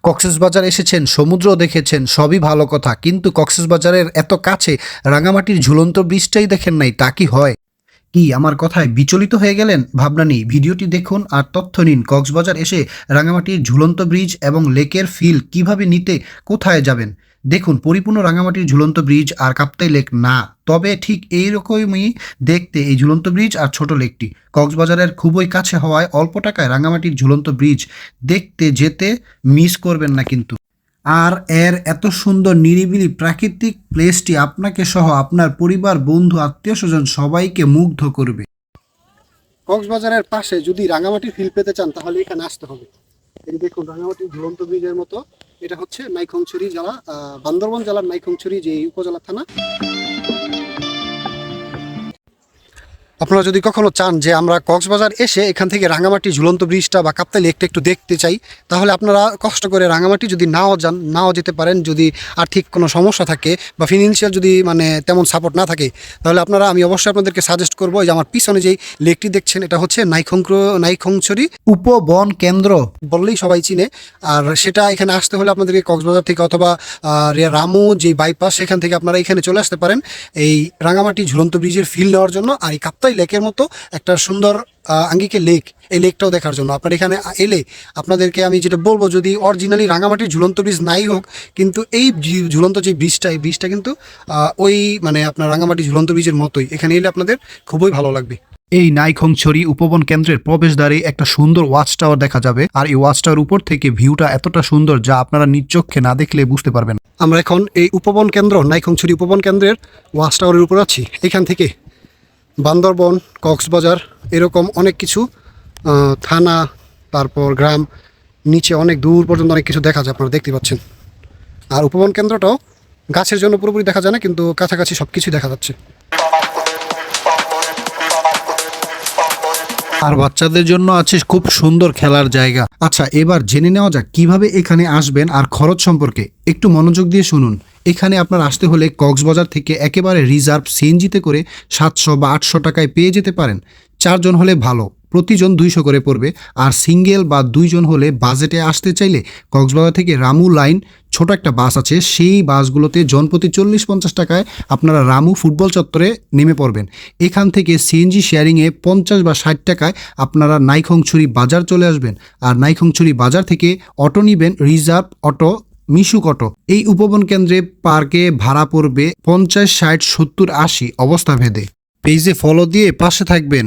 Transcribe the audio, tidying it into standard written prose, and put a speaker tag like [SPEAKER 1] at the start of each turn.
[SPEAKER 1] কক্সবাজার এসেছেন, সমুদ্র দেখেছেন, সবই ভালো কথা, কিন্তু কক্সবাজারের এত কাছে রাঙামাটির ঝুলন্ত ব্রিজটাই দেখেন নাই, তা কি হয়? কি আমার কথায় বিচলিত হয়ে গেলেন? ভাবনা নেই, ভিডিওটি দেখুন আর তথ্য নিন। কক্সবাজার এসে রাঙামাটির ঝুলন্ত ব্রিজ এবং লেকের ফিল কিভাবে নিতে কোথায় যাবেন দেখুন। পরিপূর্ণ রাঙামাটির ঝুলন্ত ব্রিজ আর কাপ্তাই লেক না, তবে ঠিক এইরকমই দেখতে এই ঝুলন্ত ব্রিজ আর ছোট লেকটি। কক্সবাজারের খুবই কাছে হওয়ায় অল্প টাকায় রাঙামাটির ঝুলন্ত ব্রিজ দেখতে যেতে মিস করবেন না কিন্তু। আর এর এত সুন্দর নিরিবিলি প্রাকৃতিক প্লেসটি আপনাকে সহ আপনার পরিবার, বন্ধু, আত্মীয়স্বজন সবাইকে মুগ্ধ করবে। কক্সবাজারের পাশে যদি রাঙামাটির ফিল পেতে চান তাহলে এখানে আসতে হবে। এই দেখুন রাঙামাটির ঝুলন্ত ব্রিজের মতো, এটা হচ্ছে নাইক্ষ্যংছড়ি জেলা, বান্দরবান জেলার নাইক্ষ্যংছড়ি যে উপজেলা থানা। আপনারা যদি কখনো চান যে আমরা কক্সবাজার এসে এখান থেকে রাঙামাটি ঝুলন্ত ব্রিজটা বা কাপ্তাই লেকটা একটু দেখতে চাই, তাহলে আপনারা কষ্ট করে রাঙামাটি যদি নাও যেতে পারেন, যদি আর্থিক কোনো সমস্যা থাকে বা ফিনান্সিয়াল যদি তেমন সাপোর্ট না থাকে, তাহলে আমি অবশ্যই আপনাদেরকে সাজেস্ট করবো যে আমার পিছনে যেই লেকটি দেখছেন এটা হচ্ছে নাইক্ষ্যংছড়ি উপবন কেন্দ্র বললেই সবাই চিনে। আর সেটা এখানে আসতে হলে আপনাদেরকে কক্সবাজার থেকে অথবা রামু যে বাইপাস সেখান থেকে আপনারা এখানে চলে আসতে পারেন এই রাঙামাটি ঝুলন্ত ব্রিজের ফিল নেওয়ার জন্য। আর এই কাপ্তাই লেকের মতো একটা সুন্দর আঙ্গিকে লেক, এই লেকটাও দেখার জন্য আপনার এখানে এলে আপনাদেরকে আমি যেটা বলবো, যদি অরিজিনালি রাঙামাটির ঝুলন্ত ব্রিজ নাই হোক, কিন্তু এই ঝুলন্ত যে ব্রিজটা, এই ব্রিজটা কিন্তু ওই আপনার রাঙামাটি ঝুলন্ত ব্রিজের মতোই। এখানে এলে আপনাদের খুবই ভালো লাগবে। এই নাইক্ষ্যংছড়ি উপবন কেন্দ্রের প্রবেশদ্বারে একটা সুন্দর ওয়াচ টাওয়ার দেখা যাবে, আর এই ওয়াচ টাওয়ার উপর থেকে ভিউটা এতটা সুন্দর যা আপনারা নিজ চোখে না দেখলে বুঝতে পারবেন। আমরা এখন এই উপবন কেন্দ্র, নাইক্ষ্যংছড়ি উপবন কেন্দ্রের ওয়াচ টাওয়ারের উপর আছি। এখান থেকে বান্দরবন, কক্সবাজার এরকম অনেক কিছু থানা, তারপর গ্রাম, নিচে অনেক দূর পর্যন্ত অনেক কিছু দেখা যায়, আপনারা দেখতে পাচ্ছেন। আর উপবন কেন্দ্রটাও গাছের জন্য পুরোপুরি দেখা যায় না, কিন্তু কাছাকাছি সব কিছুই দেখা যাচ্ছে। আর বাচ্চাদের জন্য আছে খুব সুন্দর খেলার জায়গা। আচ্ছা, এবার জেনে নেওয়া যাক কিভাবে এখানে আসবেন আর খরচ সম্পর্কে। একটু মনোযোগ দিয়ে শুনুন। এখানে আপনার আসতে হলে কক্সবাজার থেকে একেবারে রিজার্ভ সিএনজিতে করে 700 বা 800 টাকায় পেয়ে যেতে পারেন। 4 জন হলে ভালো, প্রতিজন 200 করে পড়বে। আর সিঙ্গেল বা 2 জন হলে বাজেটে আসতে চাইলে কক্সবাজার থেকে রামু লাইন ছোট একটা বাস আছে, সেই বাসগুলোতে জনপ্রতি 40-50 টাকায় আপনারা রামু ফুটবল চত্বরে নেমে পড়বেন। এখান থেকে সিএনজি শেয়ারিংয়ে 50 বা 60 টাকায় আপনারা নাইক্ষ্যংছড়ি বাজার চলে আসবেন। আর নাইক্ষ্যংছড়ি বাজার থেকে অটো নেবেন, রিজার্ভ অটো, মিশুক অটো। এই উপবন কেন্দ্রে পার্কে ভাড়া পড়বে 50, 60, 70, 80 অবস্থা ভেদে। পেজে ফলো দিয়ে পাশে থাকবেন।